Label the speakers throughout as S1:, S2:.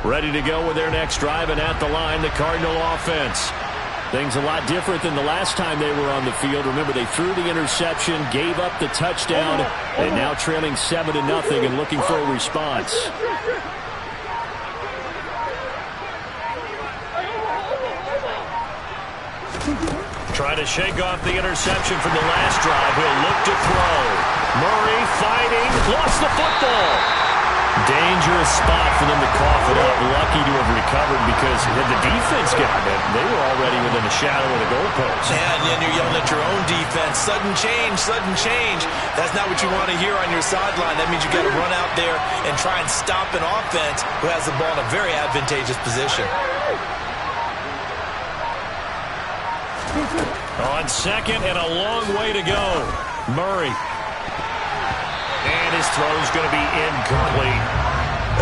S1: Ready to go with their next drive, and at the line, the Cardinal offense. Things a lot different than the last time they were on the field. Remember, they threw the interception, gave up the touchdown, and now trailing 7-0 and looking for a response. Trying to shake off the interception from the last drive. He'll look to throw. Murray fighting, lost the football. Dangerous spot for them to cough it up. Lucky to have recovered because had the defense gotten it, they were already within a shadow of the goalpost.
S2: Yeah, and then you're yelling at your own defense. Sudden change, sudden change. That's not what you want to hear on your sideline. That means you got to run out there and try and stop an offense who has the ball in a very advantageous position.
S1: On second and a long way to go. Murray. And his throw's going to be incomplete.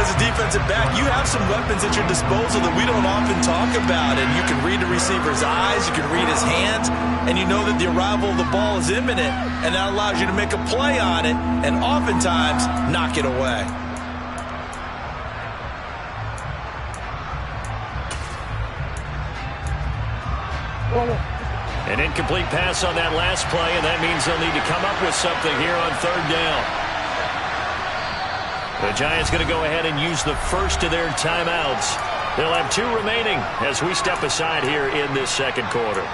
S2: As a defensive back, you have some weapons at your disposal that we don't often talk about. And you can read the receiver's eyes, you can read his hands, and you know that the arrival of the ball is imminent. And that allows you to make a play on it and oftentimes knock it away.
S1: An incomplete pass on that last play, and that means they'll need to come up with something here on third down. The Giants going to go ahead and use the first of their timeouts. They'll have 2 remaining as we step aside here in this second quarter.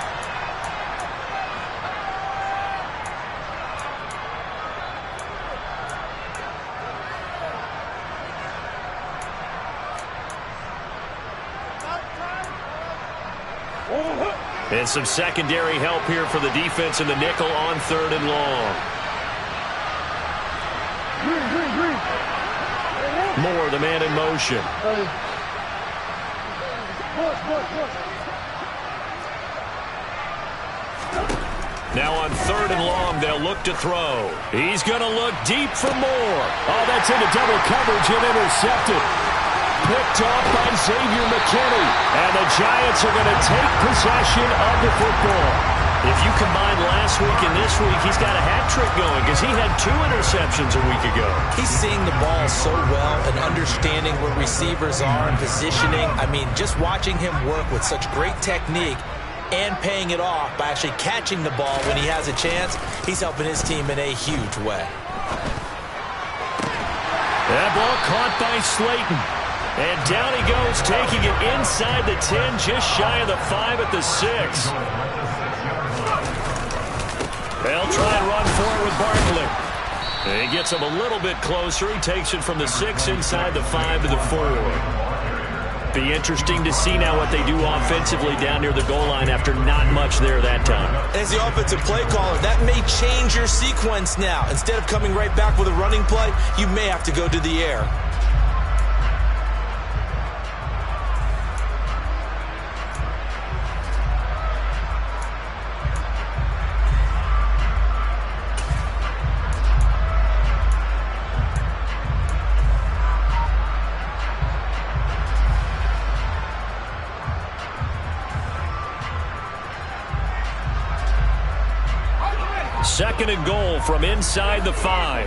S1: And some secondary help here for the defense in the nickel on third and long. Moore, the man in motion. Now on third and long, they'll look to throw. He's going to look deep for Moore. Oh, that's into double coverage and intercepted. Picked off by Xavier McKinney. And the Giants are going to take possession of the football. If you combine last week and this week, he's got a hat trick going because he had 2 interceptions a week ago.
S2: He's seeing the ball so well and understanding where receivers are and positioning. I mean, just watching him work with such great technique and paying it off by actually catching the ball when he has a chance, he's helping his team in a huge way.
S1: That ball caught by Slayton. And down he goes, taking it inside the 10, just shy of the 5 at the 6. They'll try and run forward with Barkley. And he gets him a little bit closer. He takes it from the 6 inside the 5 to the 4. Be interesting to see now what they do offensively down near the goal line after not much there that time.
S2: As the offensive play caller, that may change your sequence now. Instead of coming right back with a running play, you may have to go to the air.
S1: Second and goal from inside the 5.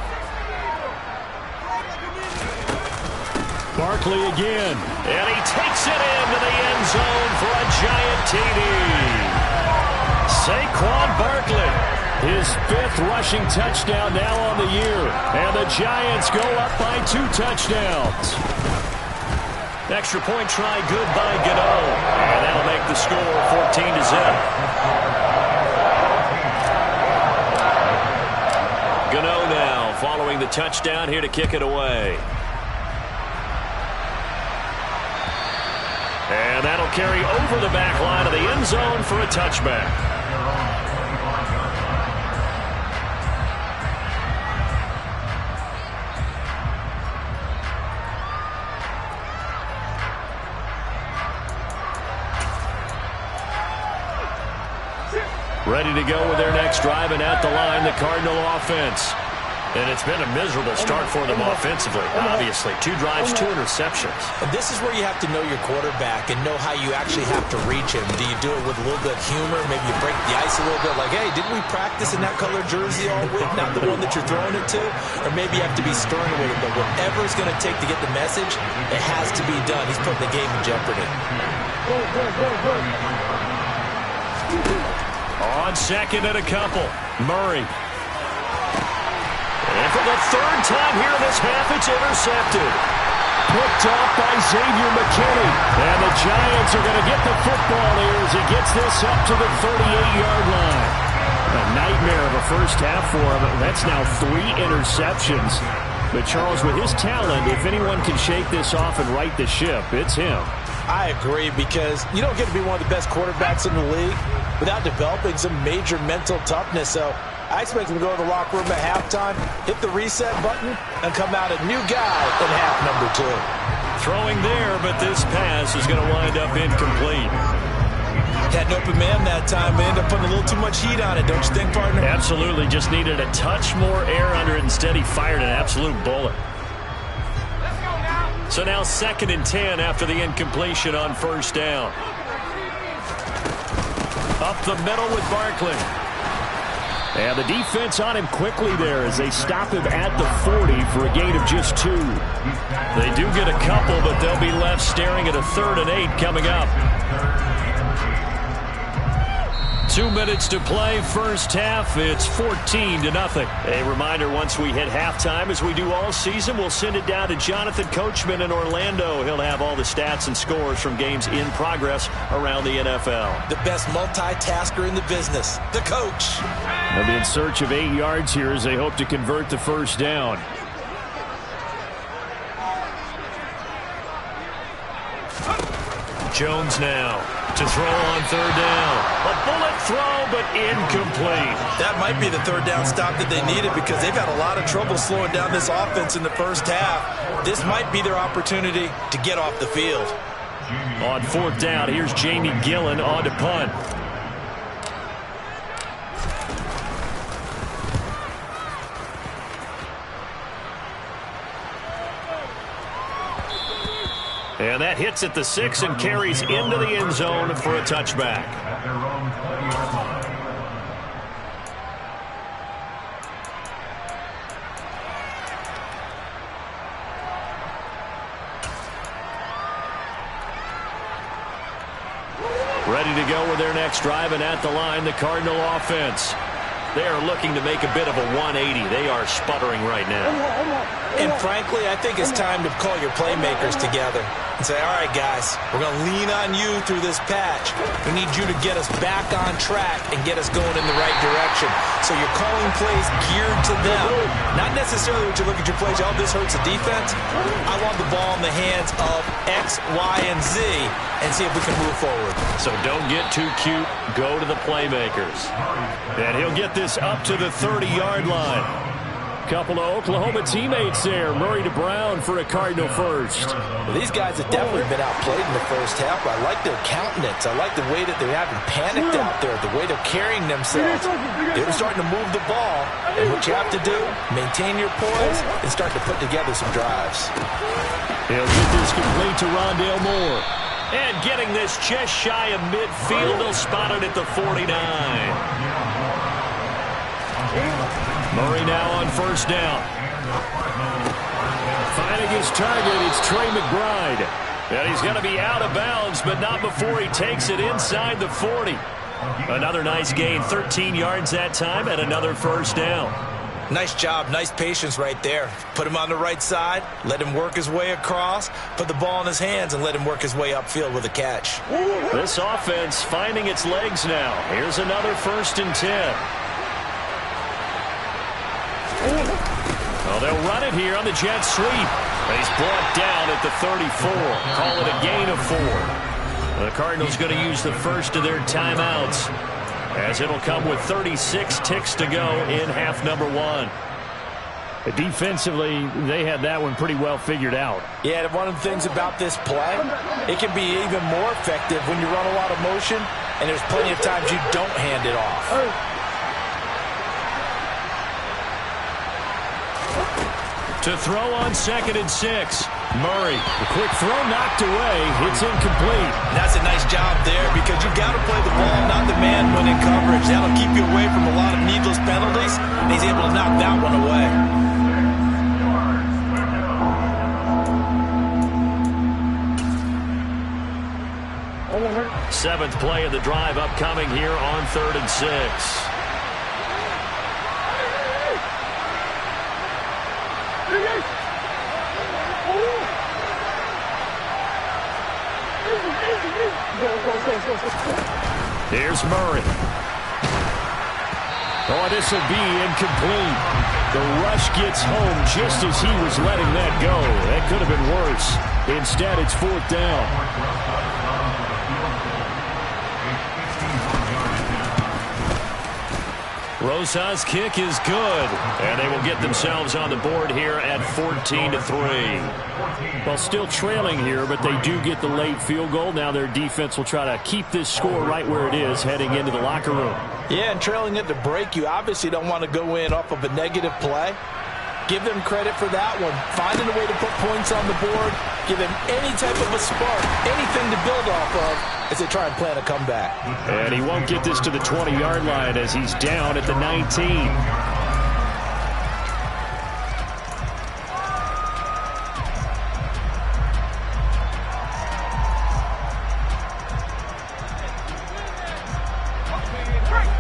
S1: Barkley again. And he takes it into the end zone for a giant TD. Saquon Barkley, his 5th rushing touchdown now on the year. And the Giants go up by 2 touchdowns. Extra point try good by Gano. And that'll make the score 14-0. Gano now following the touchdown here to kick it away. And that'll carry over the back line of the end zone for a touchback. Ready to go with their next drive, and at the line, the Cardinal offense. And it's been a miserable start for them offensively, obviously. 2 drives, 2 interceptions.
S2: And this is where you have to know your quarterback and know how you actually have to reach him. Do you do it with a little bit of humor? Maybe you break the ice a little bit like, hey, didn't we practice in that color jersey all week? Not the one that you're throwing it to? Or maybe you have to be stern with it. But whatever it's going to take to get the message, it has to be done. He's putting the game in jeopardy.
S1: On second and a couple, Murray. And for the 3rd time here in this half, it's intercepted. Picked off by Xavier McKinney. And the Giants are going to get the football here as he gets this up to the 38-yard line. A nightmare of a first half for him. That's now 3 interceptions. But Charles, with his talent, if anyone can shake this off and right the ship, it's him.
S2: I agree, because you don't get to be one of the best quarterbacks in the league without developing some major mental toughness. So I expect him to go to the locker room at halftime, hit the reset button, and come out a new guy in half number 2.
S1: Throwing there, but this pass is going to wind up incomplete.
S2: Had an open man that time. They end up putting a little too much heat on it, don't you think, partner?
S1: Absolutely. Just needed a touch more air under it. Instead, he fired an absolute bullet. So now 2nd and 10 after the incompletion on 1st down. Up the middle with Barkley. And the defense on him quickly there as they stop him at the 40 for a gain of just 2. They do get a couple, but they'll be left staring at a 3rd and 8 coming up. 2 minutes to play, first half. It's 14-0. A reminder, once we hit halftime, as we do all season, we'll send it down to Jonathan Coachman in Orlando. He'll have all the stats and scores from games in progress around the NFL.
S2: The best multitasker in the business, the coach.
S1: They'll be in search of 8 yards here as they hope to convert the first down. Jones now to throw on 3rd down. A bullet throw, but incomplete.
S2: That might be the 3rd down stop that they needed, because they've had a lot of trouble slowing down this offense in the first half. This might be their opportunity to get off the field.
S1: On 4th down, here's Jamie Gillen on to punt. And that hits at the 6 and carries into the end zone for a touchback. Ready to go with their next drive, and at the line, the Cardinal offense. They are looking to make a bit of a 180. They are sputtering right now.
S2: And frankly, I think it's time to call your playmakers together and say, all right, guys, we're going to lean on you through this patch. We need you to get us back on track and get us going in the right direction. So you're calling plays geared to them. Not necessarily what you look at your plays, oh, this hurts the defense. I want the ball in the hands of X, Y, and Z and see if we can move forward.
S1: So don't get too cute. Go to the playmakers. And he'll get this up to the 30-yard line. Couple of Oklahoma teammates there. Murray to Brown for a Cardinal first.
S2: Well, these guys have definitely been outplayed in the first half. I like their countenance. I like the way that they haven't panicked out there, the way they're carrying themselves. They're starting to move the ball. And what you have to do, maintain your poise and start to put together some drives.
S1: He'll get this complete to Rondale Moore. And getting this just shy of midfield. They'll spot it at the 49. Murray now on first down. Finding his target, it's Trey McBride. And he's going to be out of bounds, but not before he takes it inside the 40. Another nice gain, 13 yards that time, and another first down.
S2: Nice job, nice patience right there. Put him on the right side, let him work his way across, put the ball in his hands, and let him work his way upfield with a catch.
S1: This offense finding its legs now. Here's another 1st and 10. Well, they'll run it here on the jet sweep. He's brought down at the 34. Call it a gain of 4. The Cardinals going to use the first of their timeouts, as it'll come with 36 ticks to go in half number 1. Defensively, they had that one pretty well figured out.
S2: Yeah, and one of the things about this play, it can be even more effective when you run a lot of motion, and there's plenty of times you don't hand it off.
S1: To throw on 2nd and 6. Murray, the quick throw knocked away. It's incomplete.
S2: That's a nice job there because you got to play the ball, not the man when in coverage. That'll keep you away from a lot of needless penalties, and he's able to knock that one away.
S1: Seventh play of the drive upcoming here on 3rd and 6. Here's Murray. Oh, this will be incomplete. The rush gets home just as he was letting that go. That could have been worse. Instead, it's 4th down. Rosa's kick is good, and they will get themselves on the board here at 14-3. Well, still trailing here, but they do get the late field goal. Now their defense will try to keep this score right where it is heading into the locker room.
S2: Yeah, and trailing it to break, you obviously don't want to go in off of a negative play. Give them credit for that one. Finding a way to put points on the board, give them any type of a spark, anything to build off of as they try and plan a comeback.
S1: And he won't get this to the 20-yard line as he's down at the 19.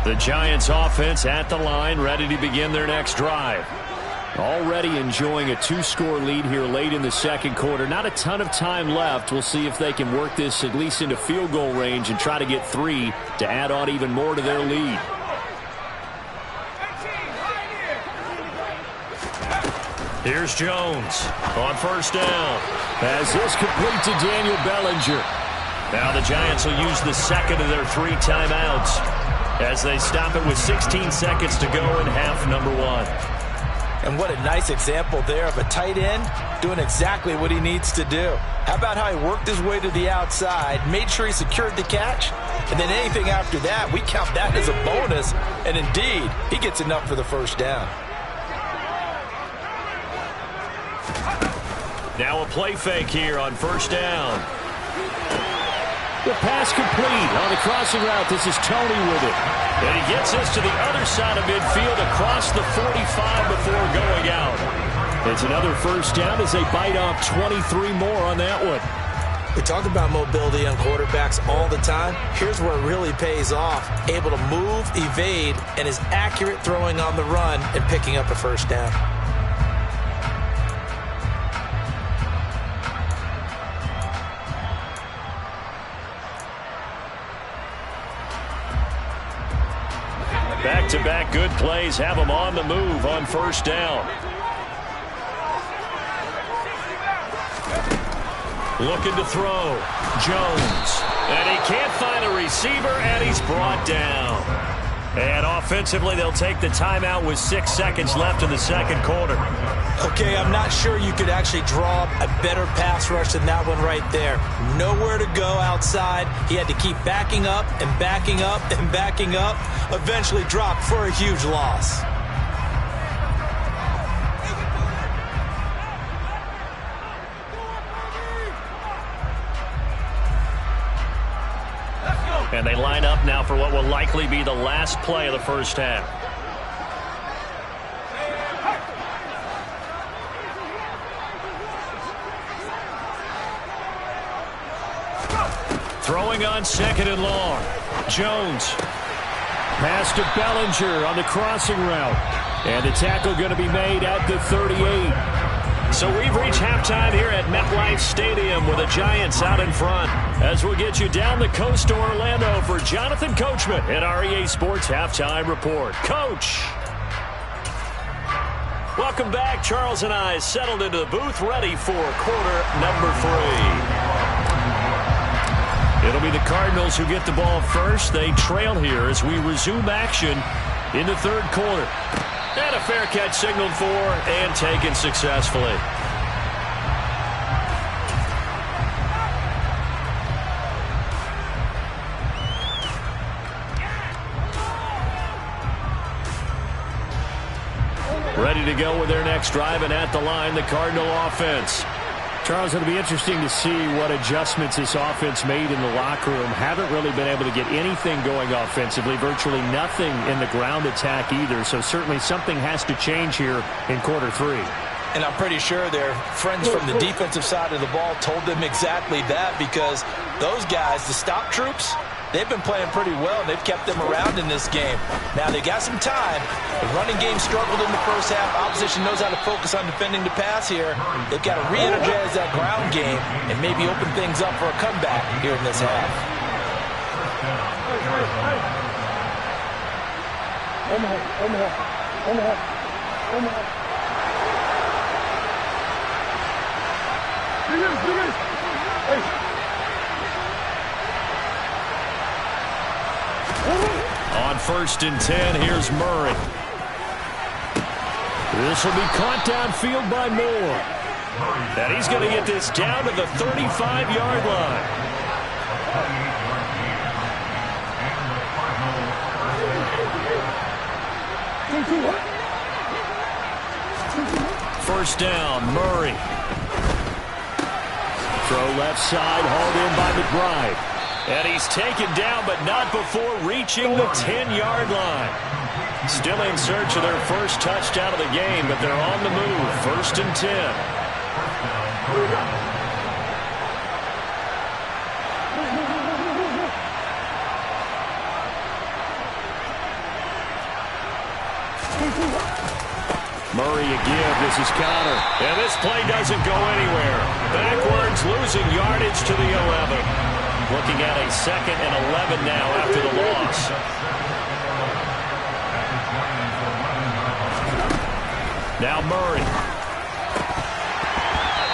S1: The Giants offense at the line, ready to begin their next drive. Already enjoying a 2-score lead here late in the second quarter. Not a ton of time left. We'll see if they can work this at least into field goal range and try to get 3 to add on even more to their lead. Here's Jones on 1st down. As this complete to Daniel Bellinger. Now the Giants will use the second of their 3 timeouts as they stop it with 16 seconds to go in half number 1.
S2: And what a nice example there of a tight end doing exactly what he needs to do. How about how he worked his way to the outside, made sure he secured the catch, and then anything after that, we count that as a bonus. And indeed, he gets enough for the 1st down.
S1: Now a play fake here on 1st down. The pass complete on the crossing route. This is Tony with it. And he gets this to the other side of midfield across the 45 before going out. It's another 1st down as they bite off 23 more on that one.
S2: We talk about mobility on quarterbacks all the time. Here's where it really pays off. Able to move, evade, and is accurate throwing on the run and picking up a 1st down.
S1: Back-to-back good plays have them on the move on 1st down. Looking to throw. Jones. And he can't find a receiver, and he's brought down. And offensively, they'll take the timeout with 6 seconds left in the second quarter.
S2: Okay, I'm not sure you could actually draw a better pass rush than that one right there. Nowhere to go outside. He had to keep backing up and backing up and backing up. Eventually dropped for a huge loss.
S1: And they line up now for what will likely be the last play of the 1st half. Throwing on 2nd and long. Jones. Pass to Bellinger on the crossing route. And the tackle going to be made at the 38. So we've reached halftime here at MetLife Stadium with the Giants out in front. As we'll get you down the coast to Orlando for Jonathan Coachman at our EA Sports Halftime Report. Coach! Welcome back. Charles and I settled into the booth ready for quarter number 3. It'll be the Cardinals who get the ball first. They trail here as we resume action in the 3rd quarter. And a fair catch signaled for and taken successfully. Ready to go with their next drive, and at the line, the Cardinal offense.
S3: Charles, it'll be interesting to see what adjustments this offense made in the locker room. Haven't really been able to get anything going offensively, virtually nothing in the ground attack either. So certainly something has to change here in quarter three.
S2: And I'm pretty sure their friends from the defensive side of the ball told them exactly that, because those guys, the stop troops, they've been playing pretty well. They've kept them around in this game. Now, they got some time. The running game struggled in the first half. Opposition knows how to focus on defending the pass here. They've got to re-energize that ground game and maybe open things up for a comeback here in this half.
S1: On 1st and 10, here's Murray. This will be caught downfield by Moore. And he's going to get this down to the 35-yard line. First down, Murray. Throw left side, hauled in by McBride. And he's taken down, but not before reaching the 10-yard line. Still in search of their first touchdown of the game, but they're on the move. 1st and 10. Murray again. This is Connor. And this play doesn't go anywhere. Backwards, losing yardage to the 11. Looking at a 2nd and 11 now after the loss. Now Murray.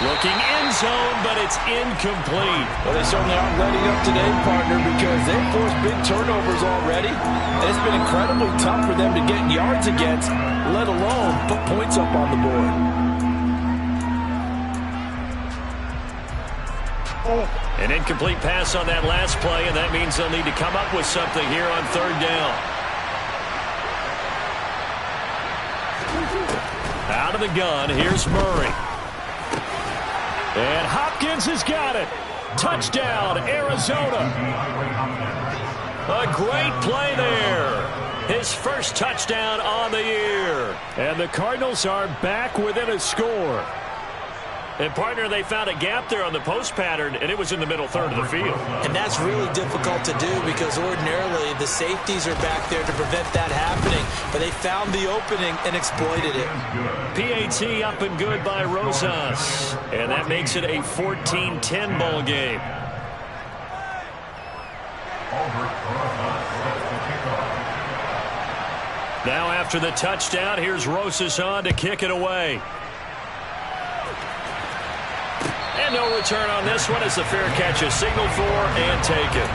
S1: Looking end zone, but it's incomplete.
S2: Well, they certainly aren't letting up today, partner, because they've forced big turnovers already. And it's been incredibly tough for them to get yards against, let alone put points up on the board.
S1: An incomplete pass on that last play, and that means they'll need to come up with something here on 3rd down. Out of the gun, here's Murray. And Hopkins has got it. Touchdown, Arizona. A great play there. His first touchdown on the year. And the Cardinals are back within a score. And, partner, they found a gap there on the post pattern, and it was in the middle third of the field.
S2: And that's really difficult to do because ordinarily the safeties are back there to prevent that happening. But they found the opening and exploited it.
S1: PAT up and good by Rosas. And that makes it a 14-10 ball game. Now after the touchdown, here's Rosas on to kick it away. And no return on this one as the fair catch is signaled for and taken.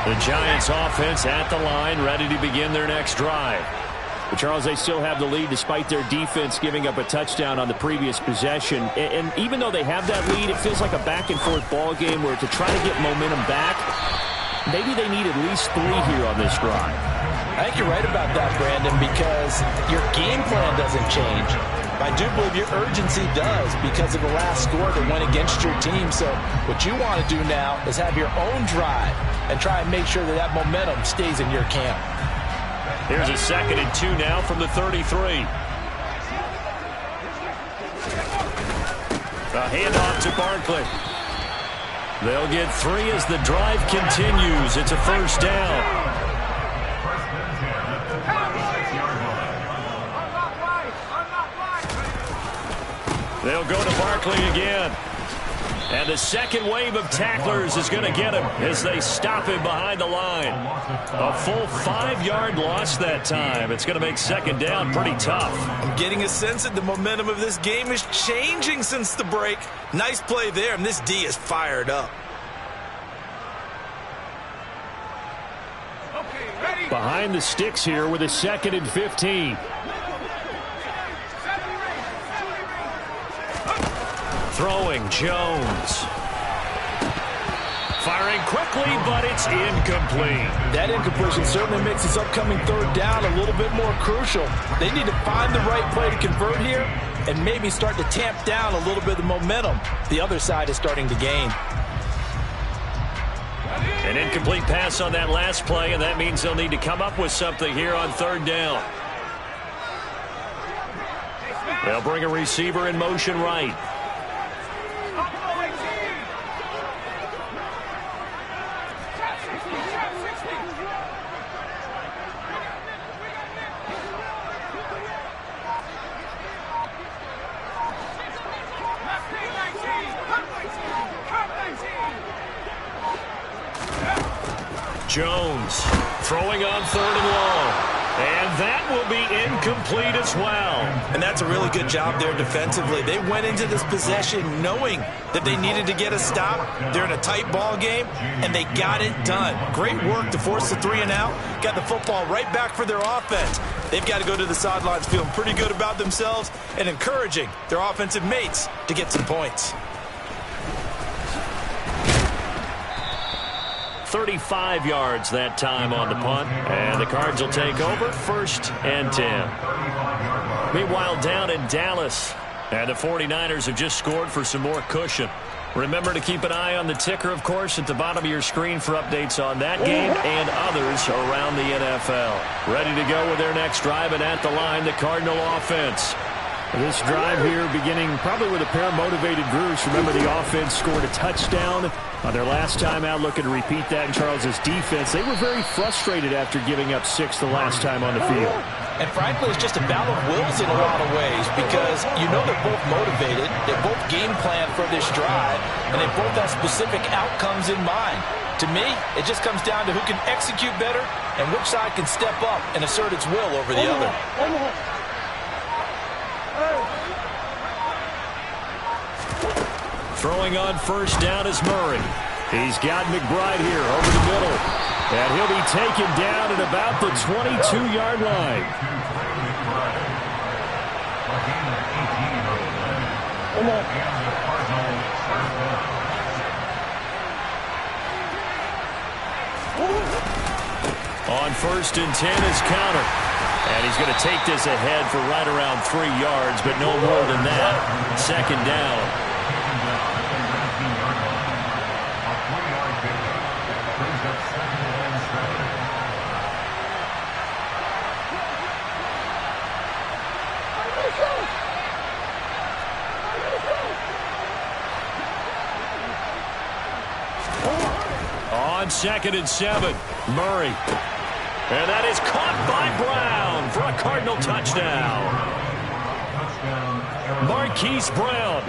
S1: The Giants offense at the line, ready to begin their next drive. But Charles, they still have the lead despite their defense giving up a touchdown on the previous possession. And even though they have that lead, it feels like a back-and-forth ball game where to try to get momentum back, maybe they need at least 3 here on this drive.
S2: I think you're right about that, Brandon, because your game plan doesn't change. I do believe your urgency does because of the last score that went against your team. So what you want to do now is have your own drive and try and make sure that that momentum stays in your camp.
S1: Here's a 2nd and 2 now from the 33. A handoff to Barkley. They'll get 3 as the drive continues. It's a first down. They'll go to Barkley again. And the second wave of tacklers is going to get him as they stop him behind the line. A full 5-yard loss that time. It's going to make 2nd down pretty tough.
S2: I'm getting a sense that the momentum of this game is changing since the break. Nice play there, and this D is fired up.
S1: Behind the sticks here with a 2nd and 15. Throwing Jones. Firing quickly, but it's incomplete.
S2: That incompletion certainly makes this upcoming third down a little bit more crucial. They need to find the right play to convert here and maybe start to tamp down a little bit of the momentum the other side is starting to gain.
S1: An incomplete pass on that last play, and that means they'll need to come up with something here on third down. They'll bring a receiver in motion right. Jones throwing on third and long. And that will be incomplete as well.
S2: And that's a really good job there defensively. They went into this possession knowing that they needed to get a stop. They're in a tight ball game, and they got it done. Great work to force the 3 and out. Got the football right back for their offense. They've got to go to the sidelines feeling pretty good about themselves and encouraging their offensive mates to get some points.
S1: 35 yards that time on the punt. And the Cards will take over 1st and 10. Meanwhile, down in Dallas, and the 49ers have just scored for some more cushion. Remember to keep an eye on the ticker, of course, at the bottom of your screen for updates on that game and others around the NFL. Ready to go with their next drive, and at the line, the Cardinal offense.
S3: This drive here beginning probably with a pair of motivated groups. Remember, the offense scored a touchdown on their last time out, looking to repeat that in Charles's defense. They were very frustrated after giving up 6 the last time on the field.
S2: And frankly, it's just a battle of wills in a lot of ways because you know they're both motivated, they're both game planned for this drive, and they both have specific outcomes in mind. To me, it just comes down to who can execute better and which side can step up and assert its will over the other.
S1: Throwing on first down is Murray. He's got McBride here over the middle. And he'll be taken down at about the 22-yard line. On 1st and 10 is Counter. And he's going to take this ahead for right around 3 yards, but no more than that. 2nd down. On 2nd and 7, Murray. And that is caught by Brown for a Cardinal touchdown. Marquise Brown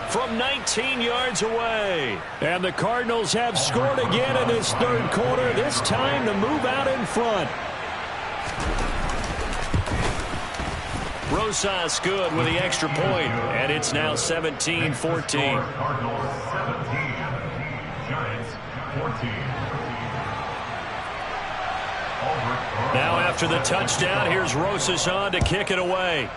S1: from 19 yards away. And the Cardinals have scored again in this third quarter, this time to move out in front. Rosas good with the extra point, and it's now 17-14. Now after the touchdown, here's Rosas on to kick it away.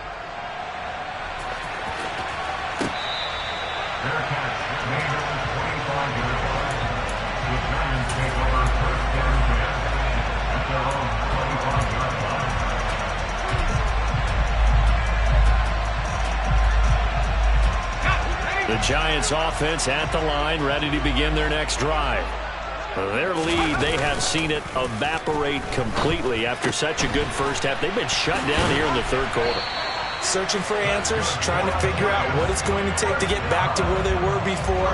S1: The Giants offense at the line, ready to begin their next drive. Their lead, they have seen it evaporate completely after such a good first half. They've been shut down here in the third quarter.
S2: Searching for answers, trying to figure out what it's going to take to get back to where they were before.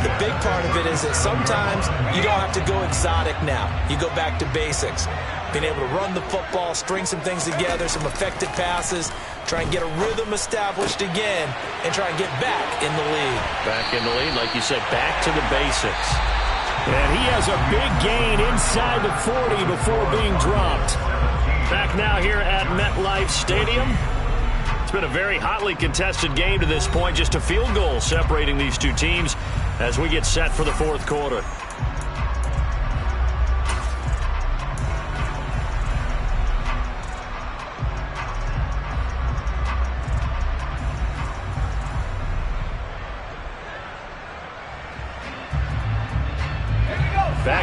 S2: The big part of it is that sometimes you don't have to go exotic now. You go back to basics. Being able to run the football, string some things together, some effective passes, try and get a rhythm established again, and try and get back in the lead.
S1: Back in the lead, like you said, back to the basics.
S3: And he has a big gain inside the 40 before being dropped.
S1: Back now here at MetLife Stadium. It's been a very hotly contested game to this point. Just a field goal separating these two teams as we get set for the fourth quarter.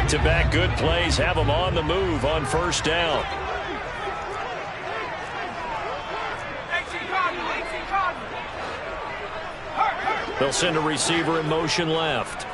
S1: Back-to-back good plays have them on the move on first down. They'll send a receiver in motion left.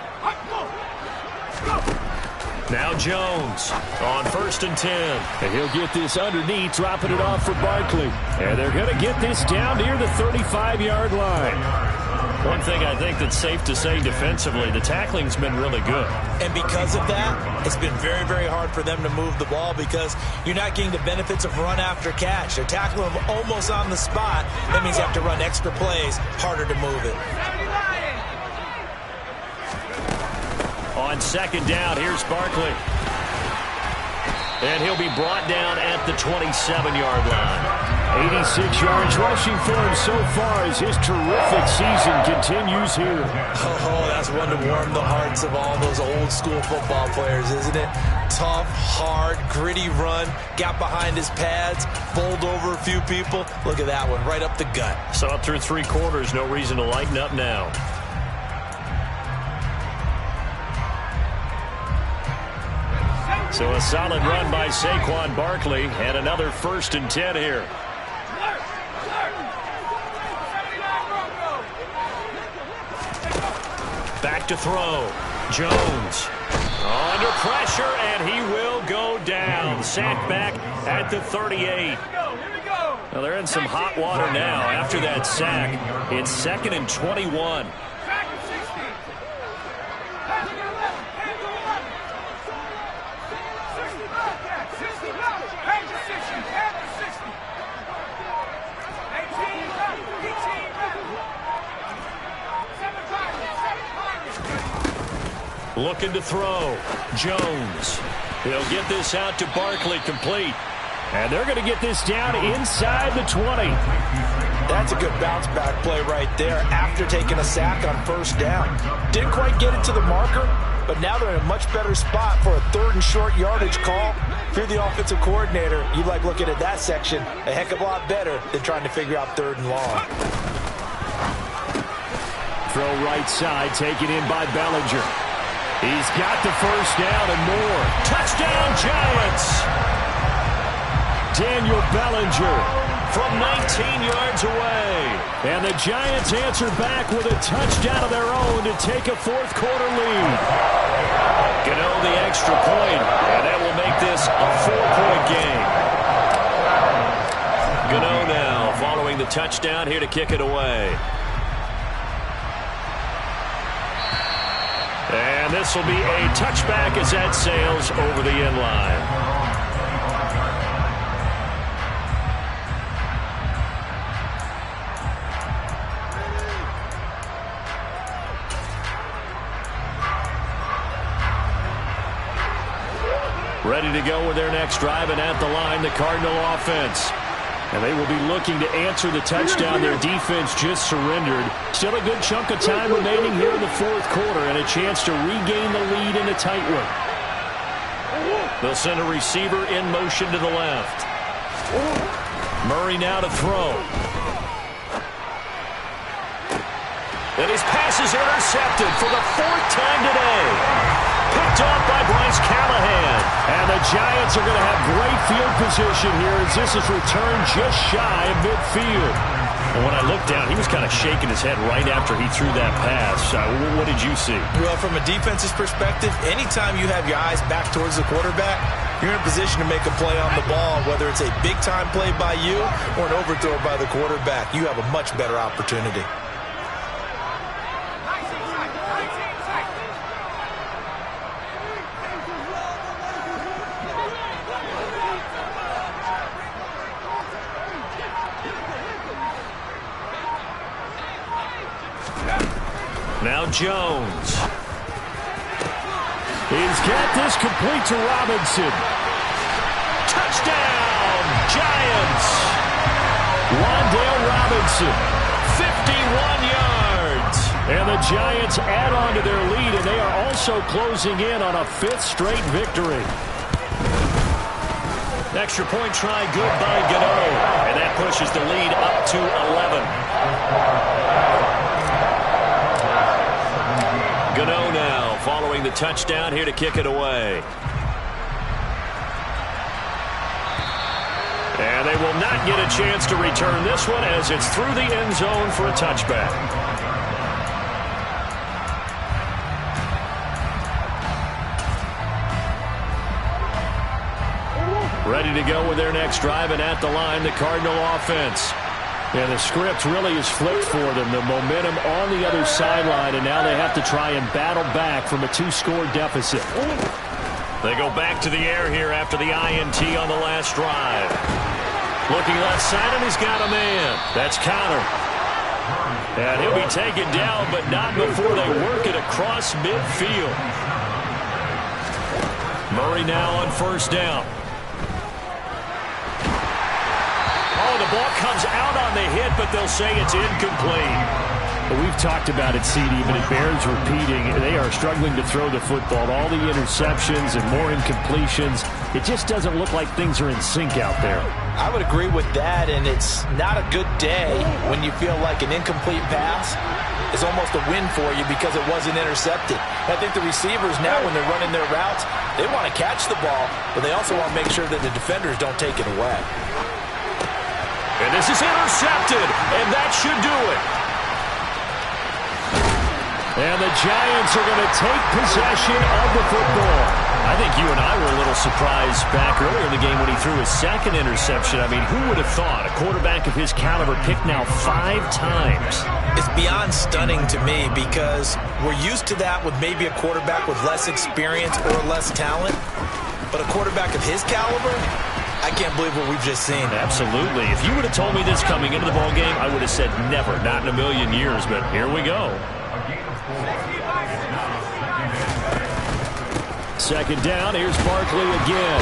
S1: Now Jones on 1st and 10.
S3: And he'll get this underneath, dropping it off for Barkley. And they're going to get this down near the 35-yard line.
S1: One thing I think that's safe to say defensively, the tackling's been really good.
S2: And because of that, it's been very, very hard for them to move the ball because you're not getting the benefits of run after catch. They're tackling them almost on the spot. That means you have to run extra plays, harder to move it.
S1: On 2nd down, here's Barkley. And he'll be brought down at the 27-yard line.
S3: 86 yards rushing for him so far as his terrific season continues here.
S2: Oh, that's one to warm the hearts of all those old-school football players, isn't it? Tough, hard, gritty run, got behind his pads, bowled over a few people. Look at that one, right up the gut.
S1: Saw it through 3 quarters, no reason to lighten up now. So a solid run by Saquon Barkley and another 1st and 10 here. Back to throw. Jones under pressure, and he will go down. Sacked back at the 38. Well, they're in some hot water now after that sack. It's 2nd and 21. Looking to throw. Jones. He'll get this out to Barkley, complete.
S3: And they're going to get this down inside the 20.
S2: That's a good bounce back play right there after taking a sack on 1st down. Didn't quite get it to the marker, but now they're in a much better spot for a 3rd and short yardage call. If you're the offensive coordinator, you like looking at that section a heck of a lot better than trying to figure out 3rd and long.
S3: Throw right side, taken in by Bellinger. He's got the 1st down and more.
S1: Touchdown, Giants!
S3: Daniel Bellinger
S1: from 19 yards away.
S3: And the Giants answer back with a touchdown of their own to take a 4th quarter lead.
S1: Gano the extra point, and that will make this a 4-point game. Gano now following the touchdown here to kick it away. And this will be a touchback as that sails over the end line. Ready to go with their next drive, and at the line, the Cardinal offense. And they will be looking to answer the touchdown their defense just surrendered. Still a good chunk of time remaining here in the 4th quarter and a chance to regain the lead in a tight one. They'll send a receiver in motion to the left. Murray now to throw. And his pass is intercepted for the 4th time today. Picked off by Bryce Callahan. And the Giants are going to have great field position here as this is returned just shy of midfield. And when I looked down, he was kind of shaking his head right after he threw that pass. What did you see?
S2: Well, from a defense's perspective, anytime you have your eyes back towards the quarterback, you're in a position to make a play on the ball, whether it's a big-time play by you or an overthrow by the quarterback. You have a much better opportunity.
S1: Now Jones.
S3: He's got this complete to Robinson.
S1: Touchdown, Giants!
S3: Wan'Dale Robinson.
S1: 51 yards.
S3: And the Giants add on to their lead, and they are also closing in on a 5th straight victory.
S1: Extra point try good by Gano. And that pushes the lead up to 11. Gano now following throwing the touchdown here to kick it away. And they will not get a chance to return this one as it's through the end zone for a touchback. Ready to go with their next drive, and at the line, the Cardinal offense. And the script really is flipped for them. The momentum on the other sideline, and now they have to try and battle back from a 2-score deficit. They go back to the air here after the INT on the last drive. Looking left side, and he's got a man. That's Connor. And he'll be taken down, but not before they work it across midfield. Murray now on first down. Oh, the ball comes out on the hit, but they'll say it's incomplete.
S3: We've talked about it, CD, but it bears repeating. They are struggling to throw the football. All the interceptions and more incompletions. It just doesn't look like things are in sync out there.
S2: I would agree with that, and it's not a good day when you feel like an incomplete pass is almost a win for you because it wasn't intercepted. I think the receivers now, when they're running their routes, they want to catch the ball, but they also want to make sure that the defenders don't take it away.
S1: And this is intercepted, and that should do it. And the Giants are going to take possession of the football. I think you and I were a little surprised back earlier in the game when he threw his second interception. I mean, who would have thought a quarterback of his caliber picked now 5 times?
S2: It's beyond stunning to me because we're used to that with maybe a quarterback with less experience or less talent. But a quarterback of his caliber, I can't believe what we've just seen.
S1: Absolutely. If you would have told me this coming into the ballgame, I would have said never, not in a million years. But here we go. Second down, here's Barkley again.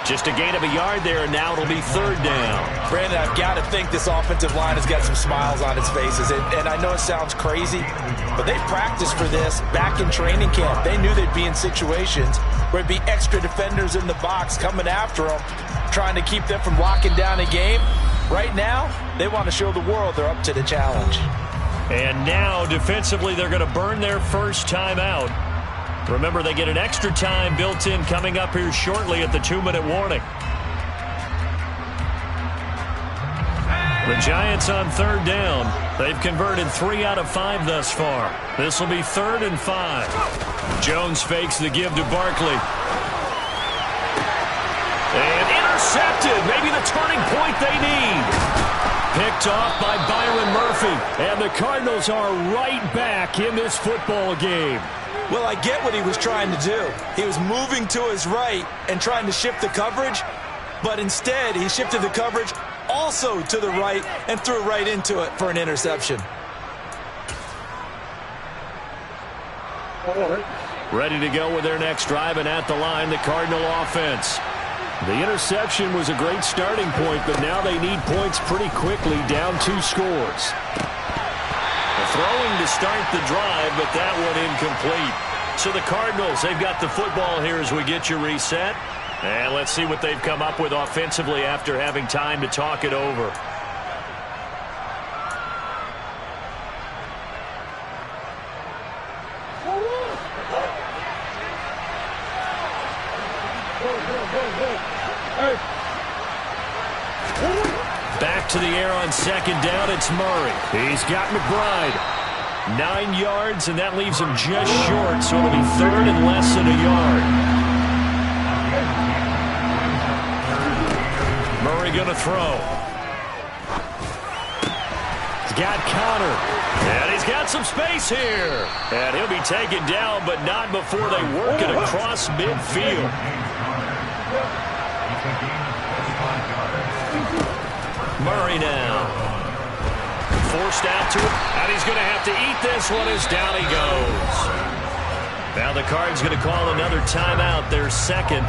S1: Just a gain of a yard there, and now it'll be third down.
S2: Brandon, I've got to think this offensive line has got some smiles on its faces. And I know it sounds crazy, but they practiced for this back in training camp. They knew they'd be in situations where it'd be extra defenders in the box coming after them, trying to keep them from locking down a game. Right now, they want to show the world they're up to the challenge.
S1: And now, defensively, they're going to burn their first time out. Remember, they get an extra time built in coming up here shortly at the 2-minute warning. The Giants on third down. They've converted 3 out of 5 thus far. This will be 3rd and 5. Jones fakes the give to Barkley. And intercepted. Maybe the turning point they need. Picked off by Byron Murphy. And the Cardinals are right back in this football game.
S2: Well, I get what he was trying to do. He was moving to his right and trying to shift the coverage, but instead he shifted the coverage also to the right and threw right into it for an interception.
S3: Ready to go with their next drive, and at the line, the Cardinal offense. The interception was a great starting point, but now they need points pretty quickly, down 2 scores.
S1: Throwing to start the drive, but that one incomplete. So the Cardinals, they've got the football here as we get you reset. And let's see what they've come up with offensively after having time to talk it over. Back to the air on second down, it's Murray. He's got McBride. 9 yards, and that leaves him just short, so it'll be 3rd and less than a yard. Murray going to throw. He's got Connor. And he's got some space here. And he'll be taken down, but not before they work it across midfield. Murray now. Forced out to him. And he's going to have to eat this one as down he goes. Now the Cards going to call another timeout, their second,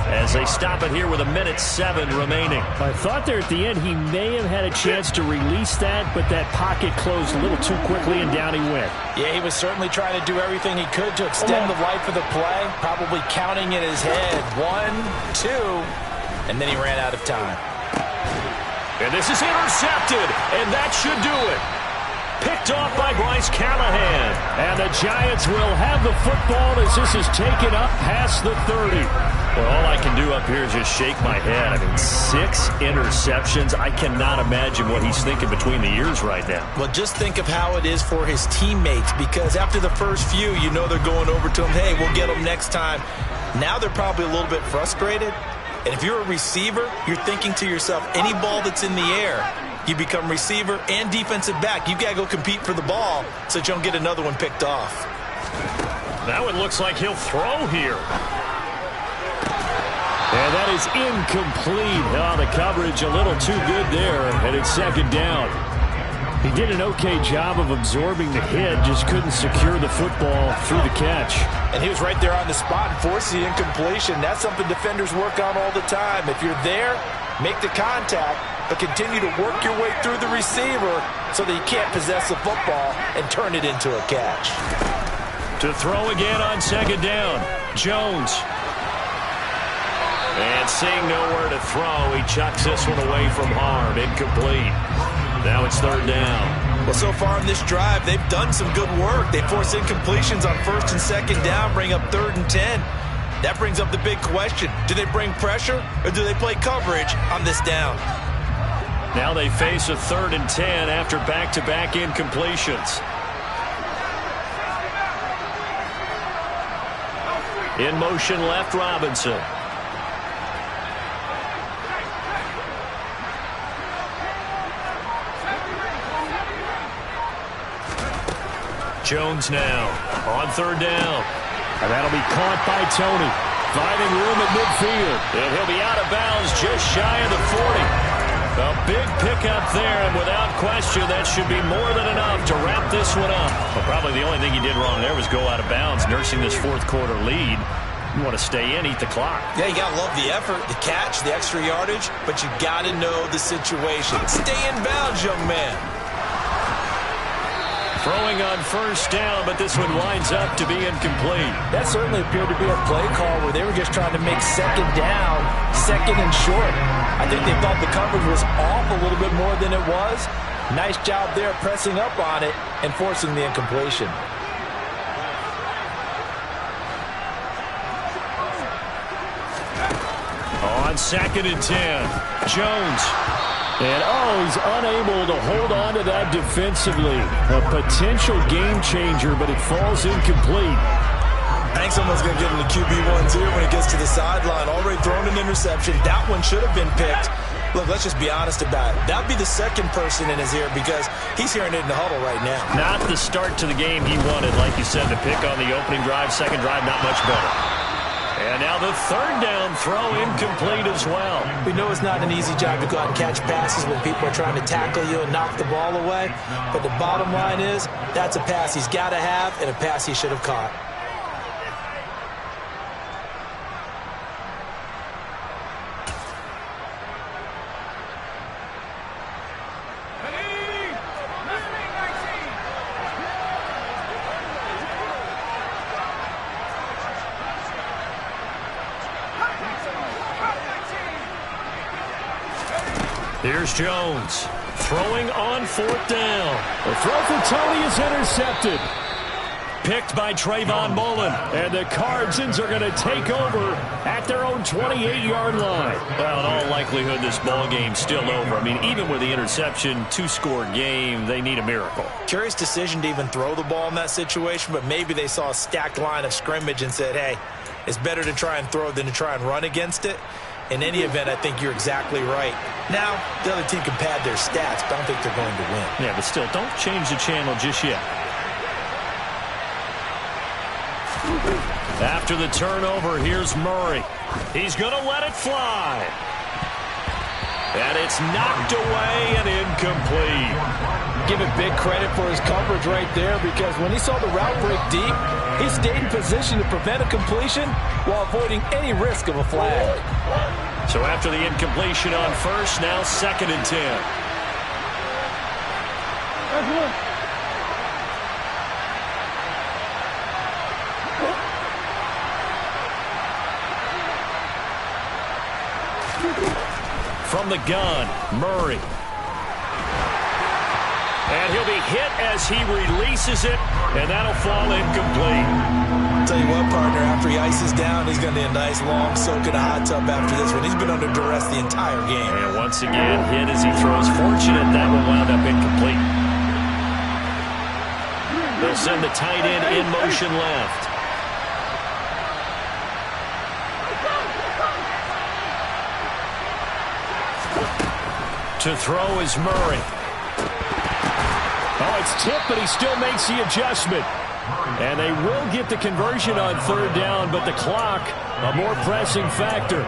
S1: as they stop it here with 1:07 remaining.
S3: I thought there at the end he may have had a chance to release that, but that pocket closed a little too quickly and down he went.
S2: Yeah, he was certainly trying to do everything he could to extend the life of the play, probably counting in his head 1, 2, and then he ran out of time.
S1: And this is intercepted, and that should do it. Picked off by Bryce Callahan. And the Giants will have the football as this is taken up past the 30. Well, all I can do up here is just shake my head. I mean, 6 interceptions. I cannot imagine what he's thinking between the ears right now.
S2: Well, just think of how it is for his teammates, because after the first few, you know they're going over to him, hey, we'll get him next time. Now they're probably a little bit frustrated. And if you're a receiver, you're thinking to yourself, any ball that's in the air, you become receiver and defensive back. You've got to go compete for the ball so that you don't get another one picked off.
S1: Now it looks like he'll throw here.
S3: And that is incomplete. Oh, the coverage a little too good there, and it's second down. He did an okay job of absorbing the hit, just couldn't secure the football through the catch.
S2: And he was right there on the spot and forced the incompletion. That's something defenders work on all the time. If you're there, make the contact, but continue to work your way through the receiver so that you can't possess the football and turn it into a catch.
S1: To throw again on second down, Jones. And seeing nowhere to throw, he chucks this one away from harm. Incomplete. Now it's third down.
S2: Well, so far in this drive, they've done some good work. They force incompletions on first and second down, bring up 3rd and 10. That brings up the big question. Do they bring pressure or do they play coverage on this down?
S1: Now they face a 3rd and 10 after back-to-back incompletions. In motion left, Robinson. Jones now on 3rd down.
S3: And that'll be caught by Tony. Finding room at midfield.
S1: And he'll be out of bounds just shy of the 40. A big pickup there, and without question, that should be more than enough to wrap this one up. Well, probably the only thing he did wrong there was go out of bounds, nursing this 4th quarter lead. You want to stay in, eat the clock.
S2: Yeah, you got to love the effort, the catch, the extra yardage, but you got to know the situation. Stay in bounds, young man.
S1: Throwing on first down, but this one winds up to be incomplete.
S2: That certainly appeared to be a play call where they were just trying to make second down, second and short. I think they thought the coverage was off a little bit more than it was. Nice job there pressing up on it and forcing the incompletion.
S1: On 2nd and 10, Jones.
S3: And, he's unable to hold on to that defensively. A potential game changer, but it falls incomplete.
S2: I think someone's going to give him the QB1's ear when he gets to the sideline. Already thrown an interception. That one should have been picked. Look, let's just be honest about it. That would be the second person in his ear because he's hearing it in the huddle right now.
S1: Not the start to the game he wanted, like you said, the pick on the opening drive. Second drive, not much better. And now the 3rd down throw incomplete as well.
S2: We know it's not an easy job to go out and catch passes when people are trying to tackle you and knock the ball away. But the bottom line is that's a pass he's got to have and a pass he should have caught.
S1: Here's Jones throwing on 4th down.
S3: The throw for Tony is intercepted.
S1: Picked by Trayvon Mullen.
S3: And the cards11 are going to take over at their own 28-yard line.
S1: Well, in all likelihood, this ball game's still over. I mean, even with the interception, 2-score game, they need a miracle.
S2: Curious decision to even throw the ball in that situation, but maybe they saw a stacked line of scrimmage and said, hey, it's better to try and throw than to try and run against it. In any event, I think you're exactly right. Now, the other team can pad their stats, but I don't think they're going to win.
S1: Yeah, but still, don't change the channel just yet. After the turnover, here's Murray. He's going to let it fly. And it's knocked away and incomplete.
S2: Give it big credit for his coverage right there because when he saw the route break deep, he stayed in position to prevent a completion while avoiding any risk of a flag.
S1: So after the incompletion on first, now 2nd and 10. From the gun, Murray.
S3: And he'll be hit as he releases it, and that'll fall incomplete.
S2: Tell you what, partner, after he ices down, he's going to need a nice long soak in a hot tub after this one. He's been under duress the entire game.
S3: And once again, hit as he throws. Fortunate that one wound up incomplete. They'll send the tight end in motion left. To throw is Murray. Oh, it's tipped, but he still makes the adjustment. And they will get the conversion on third down, but the clock, a more pressing factor.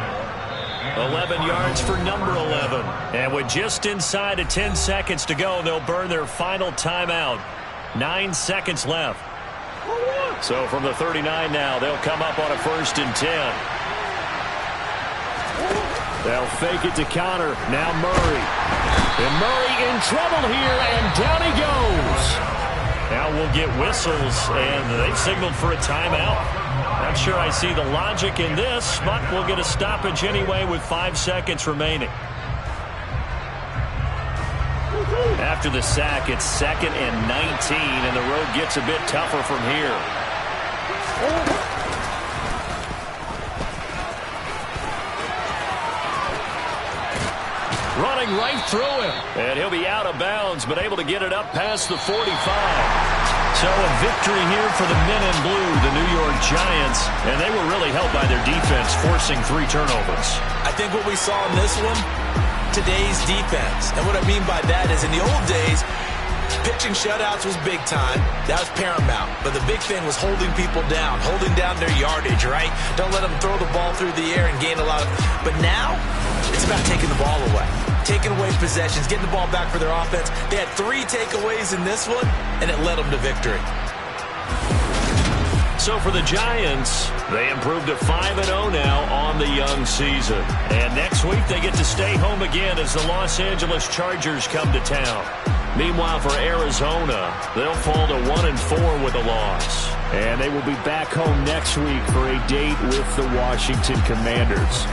S3: 11 yards for number 11. And with just inside of 10 seconds to go, they'll burn their final timeout. 9 seconds left. So from the 39 now, they'll come up on a 1st and 10. They'll fake it to counter. Now Murray. And Murray in trouble here, and down he goes. Now we'll get whistles, and they've signaled for a timeout. Not sure I see the logic in this, but we'll get a stoppage anyway with 5 seconds remaining. After the sack, it's 2nd and 19, and the road gets a bit tougher from here. Running right through him. And he'll be out of bounds, but able to get it up past the 45. So a victory here for the men in blue, the New York Giants. And they were really helped by their defense, forcing 3 turnovers.
S2: I think what we saw in this one, today's defense. And what I mean by that is in the old days, pitching shutouts was big time. That was paramount. But the big thing was holding people down, holding down their yardage, right? Don't let them throw the ball through the air and gain a lot of... But now, it's about taking the ball away. Taking away possessions, getting the ball back for their offense. They had 3 takeaways in this one, and it led them to victory.
S3: So for the Giants, they improved to 5-0 now on the young season. And next week, they get to stay home again as the Los Angeles Chargers come to town. Meanwhile, for Arizona, they'll fall to 1-4 with a loss. And they will be back home next week for a date with the Washington Commanders.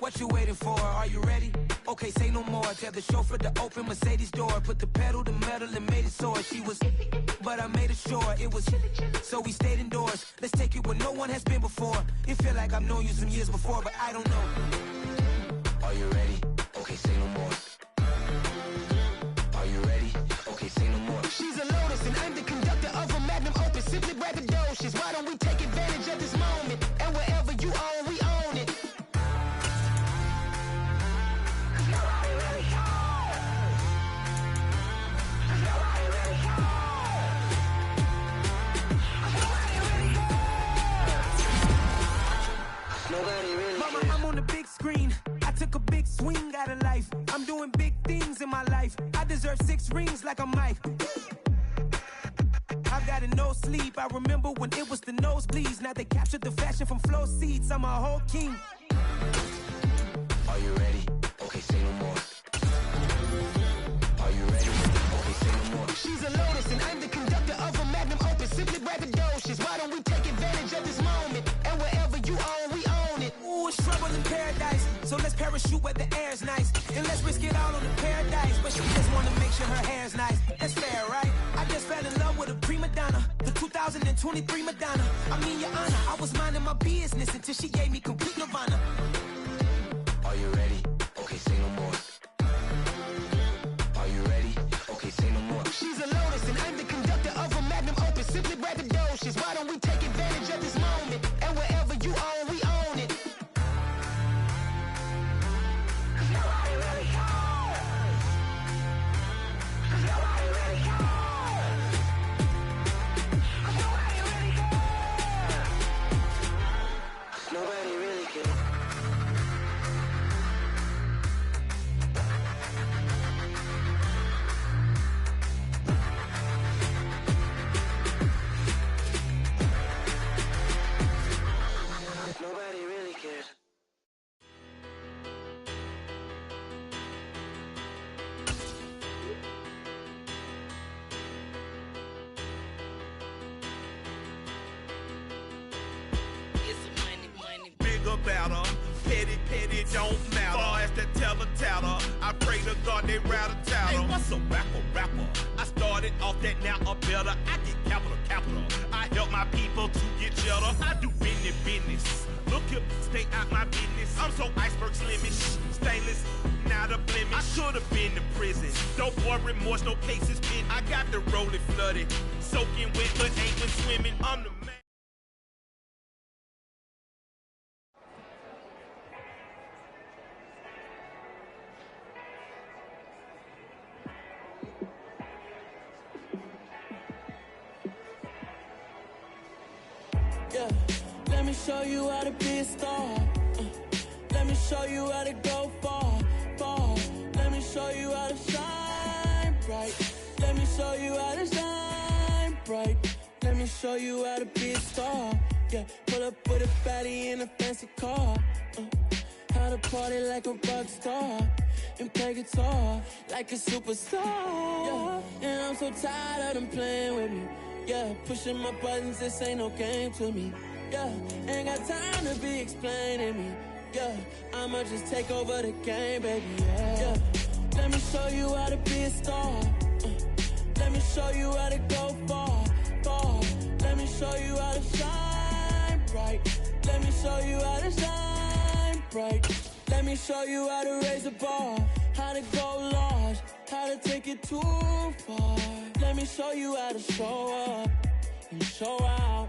S4: What you waiting for? Are you ready? Okay, say no more. Tell the chauffeur to open Mercedes door. Put the pedal to metal and made it soar. She was, but I made it sure it was. So we stayed indoors. Let's take it where no one has been before. It feel like I've known you some years before, but I don't know. Are you ready? Okay, say no more. Are you ready? Okay, say no more. She's a Lotus and I'm the conductor of a Magnum Opus. Simply braggadocious. Why don't we take advantage of this moment? And wherever you own, we own it. Mama, I'm on the big screen. I took a big swing out of life. I'm doing big things in my life. I deserve 6 rings like I'm Mike. I've got a no sleep. I remember when it was the nosebleeds. Now they captured the fashion from flow seats. I'm a whole king. Are you ready? Okay, say no more. Are you ready? Okay, say no more. She's a Lotus and I'm the conductor of a Magnum Opus. Simply braggadocious. Why don't we take advantage of this moment? And wherever you own, we own it. Ooh, it's trouble in paradise. So let's parachute where the air's nice. And let's risk it all on the paradise. But she just wanna make sure her hair's nice. That's fair, right? I just fell in love with a prima donna. The 2023 Madonna. I mean, your honor, I was minding my business until she gave me complete nirvana. Are you ready? Okay, say no more. Are you ready? Okay, say no more. She's a Lotus and I'm the conductor of a Magnum Opus. Simply braggadocious. Why don't we take advantage of this moment? And wherever you own, we own
S5: don't matter. Far as the teller, I pray to God they rattle tattle. Hey, what's a rapper? I started off that, now I'm better. I get capital. I help my people to get cheddar. I do business. Look here, stay out my business. I'm so iceberg slimish, stainless, not a blemish. I should have been in prison. No boy remorse, no cases pinned. I got the rolling flooded, soaking wet, but ain't been swimming. I'm the man.
S4: Yeah, let me show you how to be a star. Let me show you how to go far. Let me show you how to shine bright. Let me show you how to shine bright. Let me show you how to be a star. Yeah, pull up with a fatty in a fancy car. How to party like a rock star and play guitar like a superstar. Yeah, and I'm so tired of them playing with me. Yeah, pushing my buttons, this ain't no game to me. Yeah, ain't got time to be explaining me. Yeah, I'ma just take over the game, baby. Yeah, let me show you how to be a star. Let me show you how to go far. Let me show you how to shine bright. Let me show you how to shine bright. Let me show you how to raise a bar, how to go large, how to take it too far. Let me show you how to show up and show out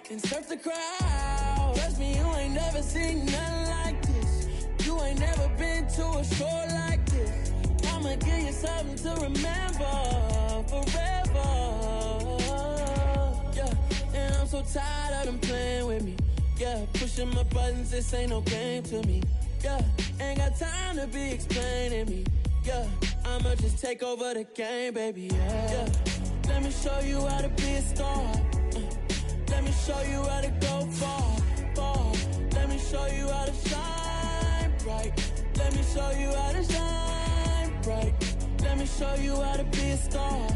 S4: and surf the crowd. Trust me, you ain't never seen nothing like this. You ain't never been to a show like this. I'ma give you something to remember forever. Yeah, and I'm so tired of them playing with me. Yeah, pushing my buttons, this ain't no game to me. Yeah, ain't got time to be explaining me. Yeah, I'ma just take over the game, baby. Yeah, let me show you how to be a star. Let me show you how to go far. Let me show you how to shine bright. Let me show you how to shine bright. Let me show you how to be a star.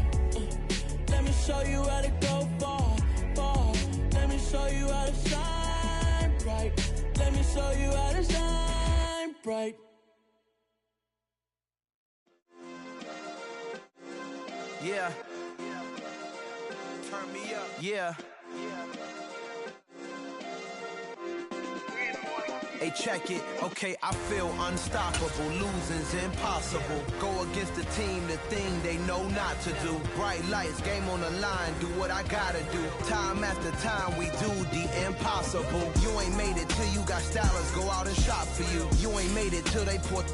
S4: Let me show you how to go far. Let me show you how to shine bright. Let me show you how to shine bright.
S5: Yeah. Turn me up. Yeah. Hey, check it. Okay, I feel unstoppable. Losing's impossible. Go against the team, the thing they know not to do. Bright lights, game on the line, do what I gotta do. Time after time, we do the impossible. You ain't made it till you got stylers go out and shop for you. You ain't made it till they put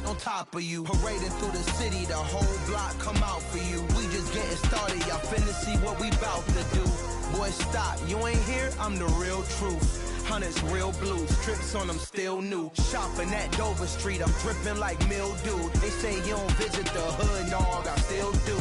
S5: on top of you. Parading through the city, the whole block come out for you. We just getting started, y'all finna see what we bout to do. Boy, stop, you ain't here, I'm the real truth. Hunters, real blue, strips on them still new. Shopping at Dover Street, I'm dripping like mildew. They say you don't visit the hood, dog, I still do.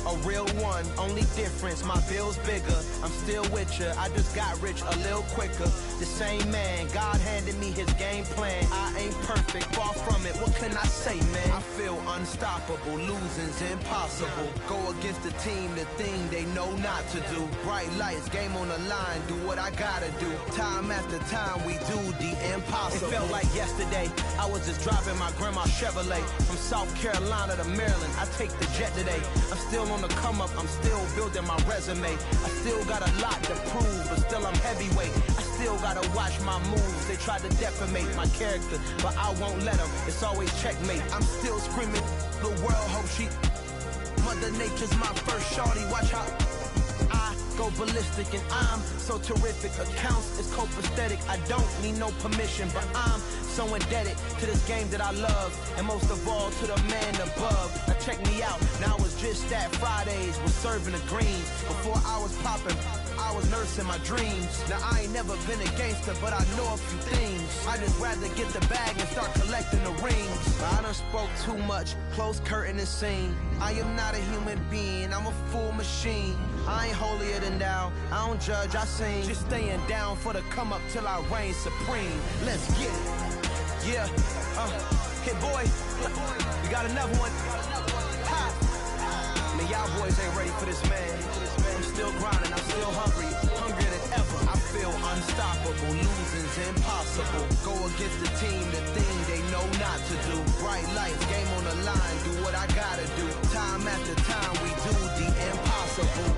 S5: A real one, only difference, my bill's bigger. I'm still with ya, I just got rich a little quicker. The same man, God handed me his game plan. I ain't perfect, far from it, what can I say, man? I feel unstoppable, losing's impossible. Go against the team, the thing they know not to do. Bright lights, game on the line, do what I gotta do. Time after time, we do the impossible. It felt like yesterday, I was just driving my grandma's Chevrolet. From South Carolina to Maryland, I take the jet today. I'm still on the come up, I'm still building my resume. I still got a lot to prove, but still I'm heavyweight. I still gotta watch my moves. They try to defamate my character, but I won't let them. It's always checkmate. I'm still screaming, the world hope she. Mother Nature's my first shorty, watch how I go ballistic, and I'm so terrific. Accounts is copacetic, I don't need no permission, but I'm so indebted to this game that I love, and most of all to the man above. Now check me out, now it's just that Fridays was serving the greens. Before I was popping, I was nursing my dreams. Now I ain't never been a gangster, but I know a few things. I just rather get the bag and start collecting the rings. I done spoke too much, close curtain and scene. I am not a human being, I'm a full machine. I ain't holier than thou, I don't judge, I sing. Just staying down for the come up till I reign supreme. Let's get it. Yeah, hey boy, we got another one. Ha! Man, y'all boys ain't ready for this, man. I'm still grinding, I'm still hungry, hungrier than ever. I feel unstoppable, losing's impossible. Go against the team, the thing they line, do what I gotta do. Time after time, we do the impossible.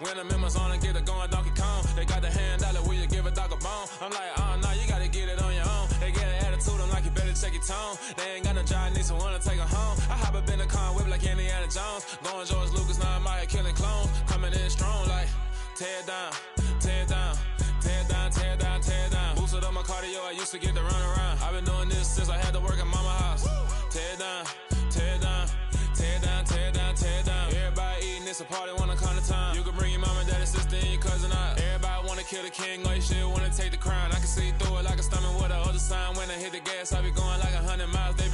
S6: When I'm in my zone and get it going Donkey Kong. They got the hand dollar, will you give a dog a bone? I'm like, oh no, you gotta get it on your own. They get an attitude, I'm like, you better check your tone. They ain't got no job, need someone to take her home. I hop up in the car, whip like Indiana Jones. Going George Lucas, now I'm out here killing clones. Coming in strong like, tear down, tear down, tear down, tear down, tear down. Boosted up my cardio, I used to get to run around. I've been doing this since I had to work at mama house. Tear down, tear down, tear down, tear down, tear down. Everybody eating, it's a party, wanna come to time. You can bring your mama, daddy, sister, and your cousin out. Everybody wanna kill the king, or you shit wanna take the crown. I can see through it like a stomach with a other sign. When I hit the gas, I be going like 100 miles. They